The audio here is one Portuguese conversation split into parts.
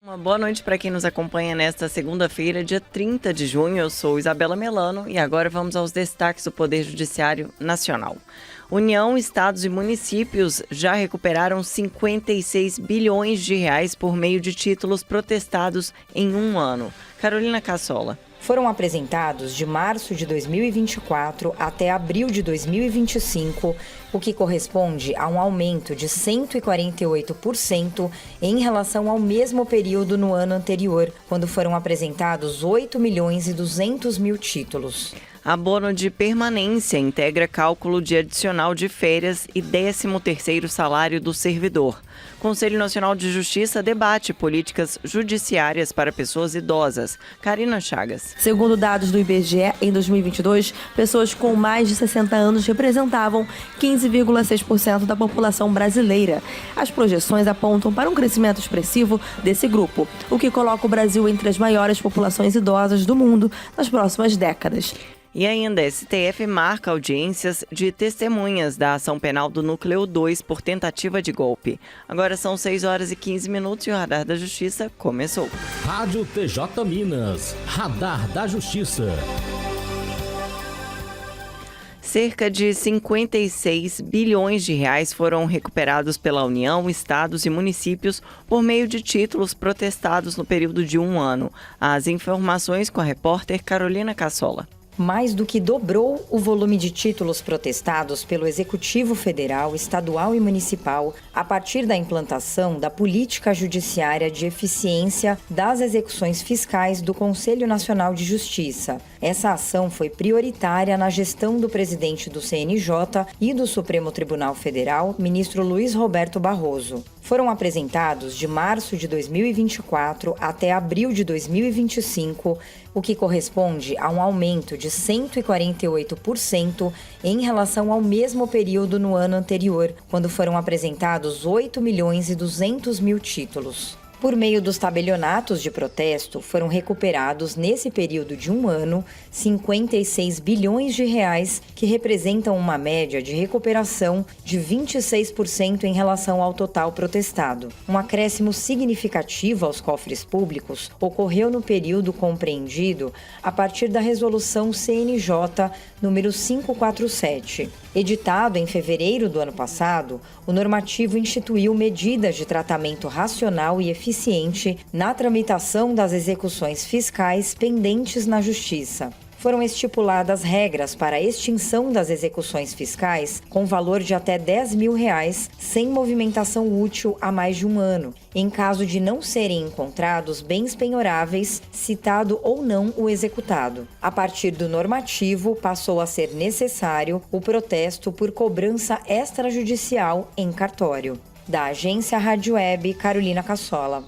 Uma boa noite para quem nos acompanha nesta segunda-feira, dia 30 de junho. Eu sou Isabela Melano e agora vamos aos destaques do Poder Judiciário Nacional. União, estados e municípios já recuperaram 56 bilhões de reais por meio de títulos protestados em um ano. Carolina Cassola. Foram apresentados de março de 2024 até abril de 2025, o que corresponde a um aumento de 148% em relação ao mesmo período no ano anterior, quando foram apresentados 8 milhões e 200 mil títulos. Abono de permanência integra cálculo de adicional de férias e 13º salário do servidor. Conselho Nacional de Justiça debate políticas judiciárias para pessoas idosas. Karina Chagas. Segundo dados do IBGE, em 2022, pessoas com mais de 60 anos representavam 15,6% da população brasileira. As projeções apontam para um crescimento expressivo desse grupo, o que coloca o Brasil entre as maiores populações idosas do mundo nas próximas décadas. E ainda, STF marca audiências de testemunhas da ação penal do Núcleo 2 por tentativa de golpe. Agora são 6 horas e 15 minutos e o Radar da Justiça começou. Rádio TJ Minas, Radar da Justiça. Cerca de 56 bilhões de reais foram recuperados pela União, estados e municípios por meio de títulos protestados no período de um ano. As informações com a repórter Carolina Cassola. Mais do que dobrou o volume de títulos protestados pelo Executivo Federal, Estadual e Municipal a partir da implantação da Política Judiciária de Eficiência das Execuções Fiscais do Conselho Nacional de Justiça. Essa ação foi prioritária na gestão do presidente do CNJ e do Supremo Tribunal Federal, ministro Luiz Roberto Barroso. Foram apresentados de março de 2024 até abril de 2025, o que corresponde a um aumento de 148% em relação ao mesmo período no ano anterior, quando foram apresentados 8 milhões e 200 mil títulos. Por meio dos tabelionatos de protesto, foram recuperados, nesse período de um ano, 56 bilhões de reais, que representam uma média de recuperação de 26% em relação ao total protestado. Um acréscimo significativo aos cofres públicos ocorreu no período compreendido a partir da Resolução CNJ número 547. Editado em fevereiro do ano passado, o normativo instituiu medidas de tratamento racional e eficiente na tramitação das execuções fiscais pendentes na Justiça. Foram estipuladas regras para a extinção das execuções fiscais com valor de até R$10 mil, sem movimentação útil há mais de um ano, em caso de não serem encontrados bens penhoráveis, citado ou não o executado. A partir do normativo, passou a ser necessário o protesto por cobrança extrajudicial em cartório. Da agência Rádio Web, Carolina Cassola.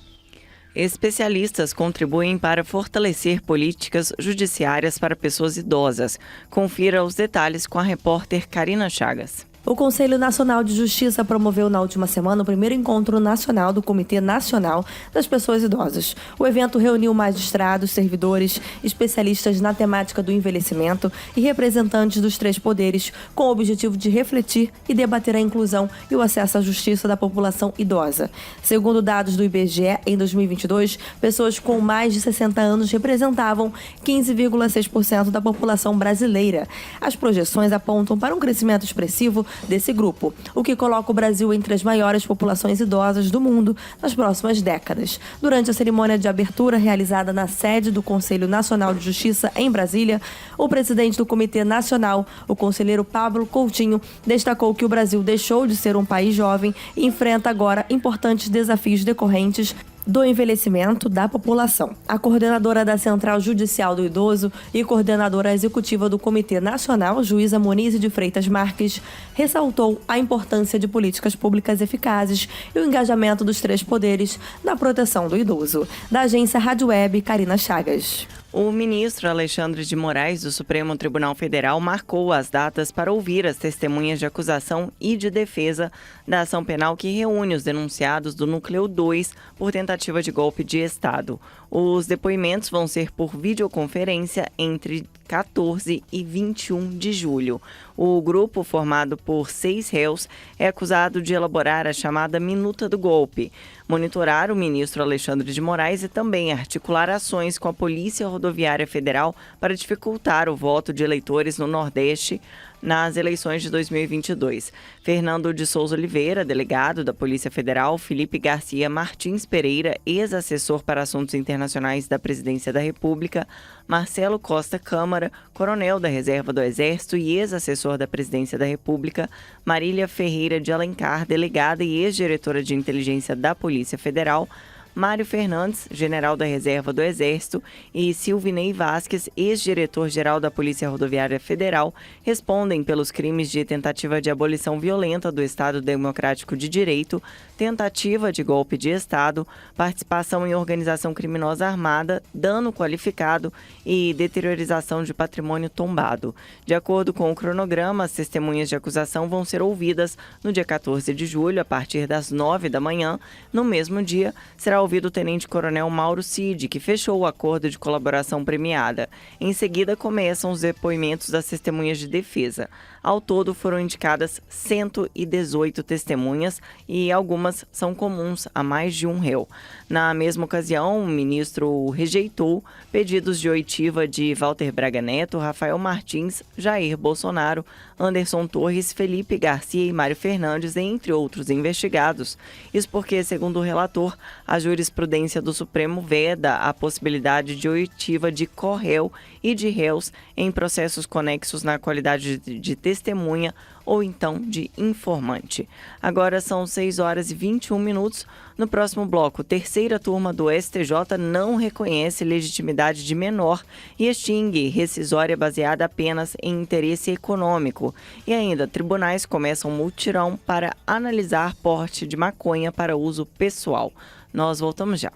Especialistas contribuem para fortalecer políticas judiciárias para pessoas idosas. Confira os detalhes com a repórter Karina Chagas. O Conselho Nacional de Justiça promoveu na última semana o primeiro encontro nacional do Comitê Nacional das Pessoas Idosas. O evento reuniu magistrados, servidores, especialistas na temática do envelhecimento e representantes dos três poderes, com o objetivo de refletir e debater a inclusão e o acesso à justiça da população idosa. Segundo dados do IBGE, em 2022, pessoas com mais de 60 anos representavam 15,6% da população brasileira. As projeções apontam para um crescimento expressivo desse grupo, o que coloca o Brasil entre as maiores populações idosas do mundo nas próximas décadas. Durante a cerimônia de abertura realizada na sede do Conselho Nacional de Justiça em Brasília, o presidente do Comitê Nacional, o conselheiro Pablo Coutinho, destacou que o Brasil deixou de ser um país jovem e enfrenta agora importantes desafios decorrentes do envelhecimento da população. A coordenadora da Central Judicial do Idoso e coordenadora executiva do Comitê Nacional, juíza Monize de Freitas Marques, ressaltou a importância de políticas públicas eficazes e o engajamento dos três poderes na proteção do idoso. Da agência Rádio Web, Karina Chagas. O ministro Alexandre de Moraes, do Supremo Tribunal Federal, marcou as datas para ouvir as testemunhas de acusação e de defesa da ação penal que reúne os denunciados do Núcleo 2 por tentativa de golpe de Estado. Os depoimentos vão ser por videoconferência entre 14 e 21 de julho. O grupo, formado por 6 réus, é acusado de elaborar a chamada Minuta do Golpe, monitorar o ministro Alexandre de Moraes e também articular ações com a Polícia Rodoviária Federal para dificultar o voto de eleitores no Nordeste nas eleições de 2022. Fernando de Souza Oliveira, delegado da Polícia Federal, Felipe Garcia Martins Pereira, ex-assessor para assuntos internacionais da Presidência da República, Marcelo Costa Câmara, coronel da Reserva do Exército e ex-assessor da Presidência da República, Marília Ferreira de Alencar, delegada e ex-diretora de inteligência da Polícia Federal, Mário Fernandes, general da Reserva do Exército, e Silvinei Vasques, ex-diretor-geral da Polícia Rodoviária Federal, respondem pelos crimes de tentativa de abolição violenta do Estado Democrático de Direito, tentativa de golpe de Estado, participação em organização criminosa armada, dano qualificado e deteriorização de patrimônio tombado. De acordo com o cronograma, as testemunhas de acusação vão ser ouvidas no dia 14 de julho, a partir das 9 da manhã. No mesmo dia, será ouvido o tenente-coronel Mauro Cid, que fechou o acordo de colaboração premiada. Em seguida, começam os depoimentos das testemunhas de defesa. Ao todo, foram indicadas 118 testemunhas e algumas são comuns a mais de um réu. Na mesma ocasião, o ministro rejeitou pedidos de oitiva de Walter Braga Neto, Rafael Martins, Jair Bolsonaro, Anderson Torres, Felipe Garcia e Mário Fernandes, entre outros investigados. Isso porque, segundo o relator, a jurisprudência do Supremo veda a possibilidade de oitiva de corréu e de réus em processos conexos na qualidade de testemunha ou então de informante. Agora são 6 horas e 21 minutos. No próximo bloco, terceira turma do STJ não reconhece legitimidade de menor e extingue rescisória baseada apenas em interesse econômico. E ainda, tribunais começam mutirão para analisar porte de maconha para uso pessoal. Nós voltamos já.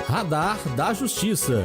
Radar da Justiça.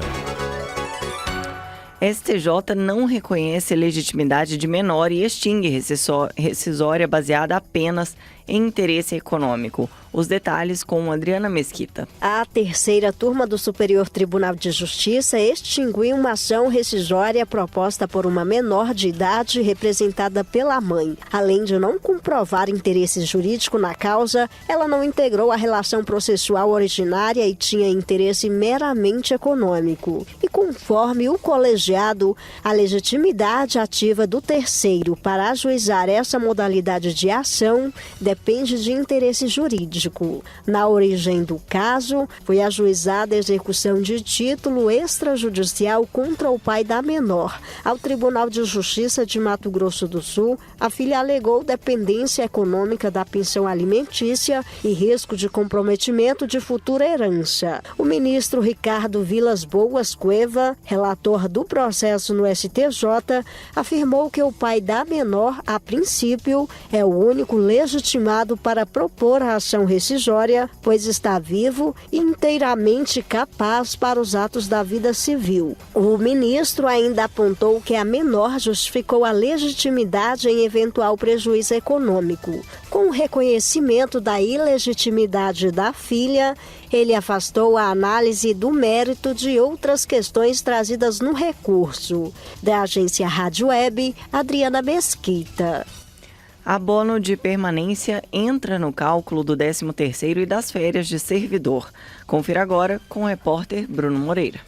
STJ não reconhece legitimidade de menor e extingue rescisória baseada apenas em interesse econômico. Os detalhes com Adriana Mesquita. A terceira turma do Superior Tribunal de Justiça extinguiu uma ação rescisória proposta por uma menor de idade representada pela mãe. Além de não comprovar interesse jurídico na causa, ela não integrou a relação processual originária e tinha interesse meramente econômico. E conforme o colegiado, a legitimidade ativa do terceiro para ajuizar essa modalidade de ação depende de interesse jurídico. Na origem do caso, foi ajuizada a execução de título extrajudicial contra o pai da menor. Ao Tribunal de Justiça de Mato Grosso do Sul, a filha alegou dependência econômica da pensão alimentícia e risco de comprometimento de futura herança. O ministro Ricardo Vilas Boas Cueva, relator do processo no STJ, afirmou que o pai da menor, a princípio, é o único legitimado para propor a ação rescisória, pois está vivo e inteiramente capaz para os atos da vida civil. O ministro ainda apontou que a menor justificou a legitimidade em eventual prejuízo econômico. Com o reconhecimento da ilegitimidade da filha, ele afastou a análise do mérito de outras questões trazidas no recurso. Da agência Rádio Web, Adriana Mesquita. Abono de permanência entra no cálculo do 13º e das férias de servidor. Confira agora com o repórter Bruno Moreira.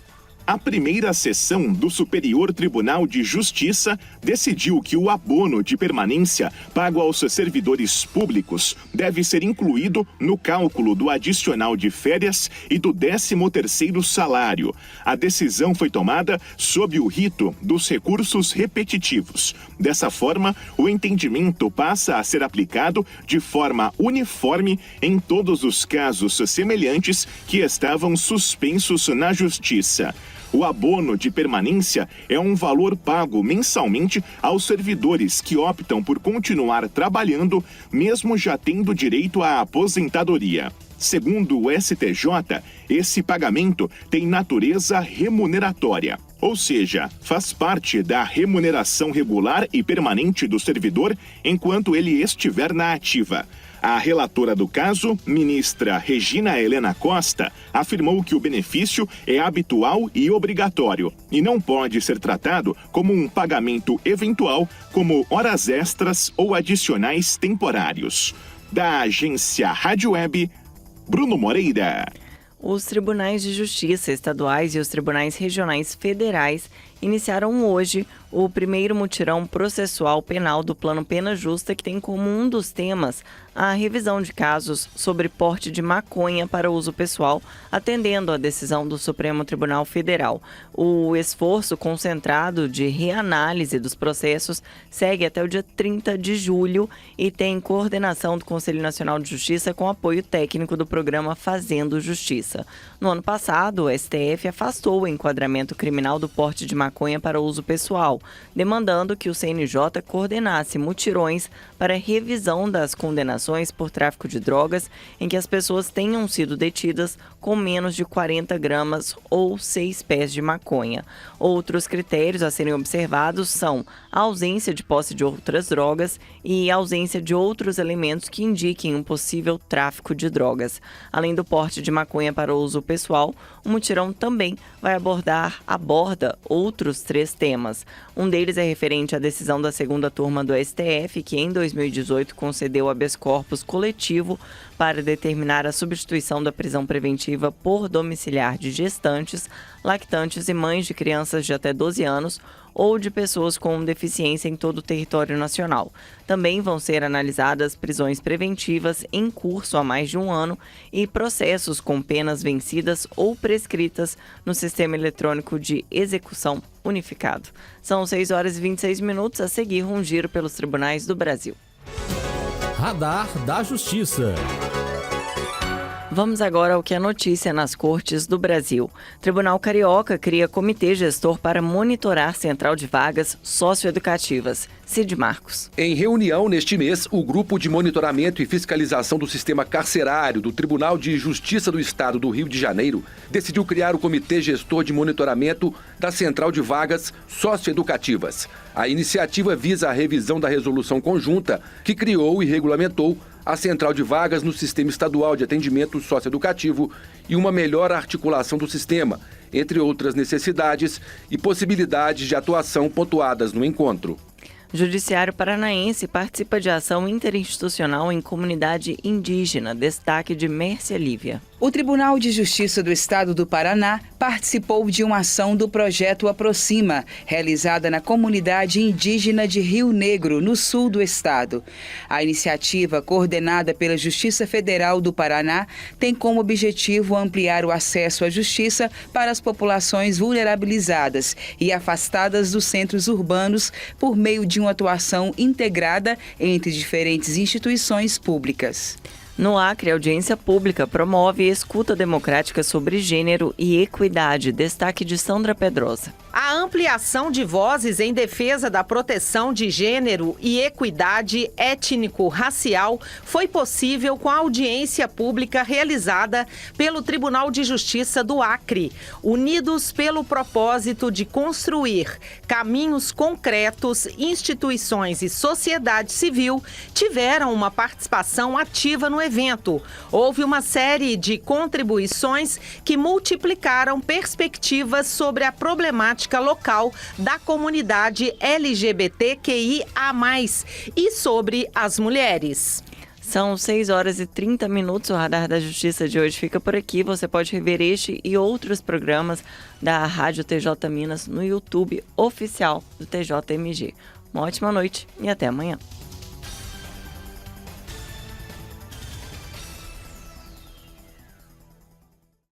A primeira sessão do Superior Tribunal de Justiça decidiu que o abono de permanência pago aos servidores públicos deve ser incluído no cálculo do adicional de férias e do 13º salário. A decisão foi tomada sob o rito dos recursos repetitivos. Dessa forma, o entendimento passa a ser aplicado de forma uniforme em todos os casos semelhantes que estavam suspensos na Justiça. O abono de permanência é um valor pago mensalmente aos servidores que optam por continuar trabalhando, mesmo já tendo direito à aposentadoria. Segundo o STJ, esse pagamento tem natureza remuneratória, ou seja, faz parte da remuneração regular e permanente do servidor enquanto ele estiver na ativa. A relatora do caso, ministra Regina Helena Costa, afirmou que o benefício é habitual e obrigatório e não pode ser tratado como um pagamento eventual, como horas extras ou adicionais temporários. Da agência Rádio Web, Bruno Moreira. Os tribunais de justiça estaduais e os tribunais regionais federais iniciaram hoje o primeiro mutirão processual penal do Plano Pena Justa, que tem como um dos temas a revisão de casos sobre porte de maconha para uso pessoal, atendendo à decisão do Supremo Tribunal Federal. O esforço concentrado de reanálise dos processos segue até o dia 30 de julho e tem coordenação do Conselho Nacional de Justiça com apoio técnico do programa Fazendo Justiça. No ano passado, o STF afastou o enquadramento criminal do porte de maconha para uso pessoal, demandando que o CNJ coordenasse mutirões para revisão das condenações por tráfico de drogas em que as pessoas tenham sido detidas com menos de 40 gramas ou 6 pés de maconha. Outros critérios a serem observados são a ausência de posse de outras drogas e a ausência de outros elementos que indiquem um possível tráfico de drogas. Além do porte de maconha para uso pessoal, o mutirão também aborda outros 3 temas. Um deles é referente à decisão da segunda turma do STF, que em 2018 concedeu habeas corpus coletivo para determinar a substituição da prisão preventiva por domiciliar de gestantes, lactantes e mães de crianças de até 12 anos ou de pessoas com deficiência em todo o território nacional. Também vão ser analisadas prisões preventivas em curso há mais de um ano e processos com penas vencidas ou prescritas no Sistema Eletrônico de Execução Unificado. São 6h26, a seguir um giro pelos tribunais do Brasil. Radar da Justiça. Vamos agora ao que é notícia nas cortes do Brasil. Tribunal Carioca cria comitê gestor para monitorar central de vagas socioeducativas. Cid Marcos. Em reunião neste mês, o Grupo de Monitoramento e Fiscalização do Sistema Carcerário do Tribunal de Justiça do Estado do Rio de Janeiro decidiu criar o Comitê Gestor de Monitoramento da Central de Vagas Socioeducativas. A iniciativa visa a revisão da resolução conjunta que criou e regulamentou a Central de Vagas no Sistema Estadual de Atendimento Socioeducativo e uma melhor articulação do sistema, entre outras necessidades e possibilidades de atuação pontuadas no encontro. Judiciário Paranaense participa de ação interinstitucional em comunidade indígena. Destaque de Mércia Lívia. O Tribunal de Justiça do Estado do Paraná participou de uma ação do projeto Aproxima, realizada na comunidade indígena de Rio Negro, no sul do estado. A iniciativa, coordenada pela Justiça Federal do Paraná, tem como objetivo ampliar o acesso à justiça para as populações vulnerabilizadas e afastadas dos centros urbanos por meio de uma atuação integrada entre diferentes instituições públicas. No Acre, a audiência pública promove escuta democrática sobre gênero e equidade. Destaque de Sandra Pedrosa. A ampliação de vozes em defesa da proteção de gênero e equidade étnico-racial foi possível com a audiência pública realizada pelo Tribunal de Justiça do Acre, unidos pelo propósito de construir caminhos concretos. Instituições e sociedade civil tiveram uma participação ativa no evento. Houve uma série de contribuições que multiplicaram perspectivas sobre a problemática local da comunidade LGBTQIA+, e sobre as mulheres. São 6h30. O Radar da Justiça de hoje fica por aqui. Você pode rever este e outros programas da Rádio TJ Minas no YouTube oficial do TJMG. Uma ótima noite e até amanhã.